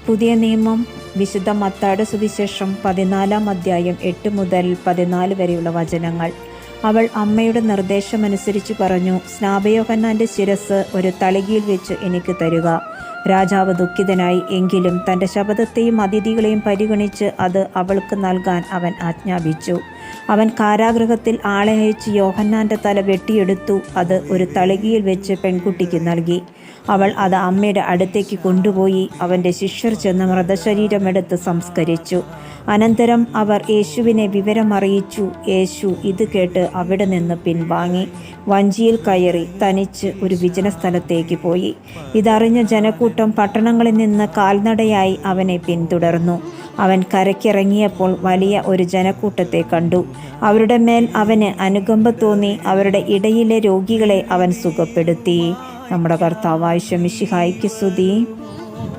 പുതിയ നിയമം വിശുദ്ധ മത്തായിയുടെ സുവിശേഷം 14-ാം അധ്യായം 8 മുതൽ 14 വരെയുള്ള വചനങ്ങൾ. അവൾ അമ്മയുടെ നിർദ്ദേശമനുസരിച്ച് പറഞ്ഞു, സ്നാപയോഹന്നാൻ്റെ ശിരസ് ഒരു തളികയിൽ വെച്ച് എനിക്ക് തരുക. രാജാവ് ദുഃഖിതനായി, എങ്കിലും തൻ്റെ ശപഥത്തെയും അതിഥികളെയും പരിഗണിച്ച് അത് അവൾക്ക് നൽകാൻ അവൻ ആജ്ഞാപിച്ചു. അവൻ കാരാഗൃഹത്തിൽ ആളെ അയച്ച് യോഹന്നാൻ്റെ തല വെട്ടിയെടുത്തു. അത് ഒരു തളികയിൽ വെച്ച് പെൺകുട്ടിക്ക് നൽകി. അവൾ അത് അമ്മയുടെ അടുത്തേക്ക് കൊണ്ടുപോയി. അവൻ്റെ ശിഷ്യർ ചെന്ന് മൃതശരീരമെടുത്ത് സംസ്കരിച്ചു. അനന്തരം അവർ യേശുവിനെ വിവരമറിയിച്ചു. യേശു ഇത് കേട്ട് അവിടെ നിന്ന് പിൻവാങ്ങി വഞ്ചിയിൽ കയറി തനിച്ച് ഒരു വിജന സ്ഥലത്തേക്ക് പോയി. ഇതറിഞ്ഞ ജനക്കൂട്ടം പട്ടണങ്ങളിൽ നിന്ന് കാൽനടയായി അവനെ പിന്തുടർന്നു. അവൻ കരയ്ക്കിറങ്ങിയപ്പോൾ വലിയ ഒരു ജനക്കൂട്ടത്തെ കണ്ടു. അവരുടെ മേൽ അവന് അനുകമ്പ തോന്നി. അവരുടെ ഇടയിലെ രോഗികളെ അവൻ സുഖപ്പെടുത്തി. നമ്മുടെ കർത്താവായ മിശിഹായ്ക്ക് സ്തുതി.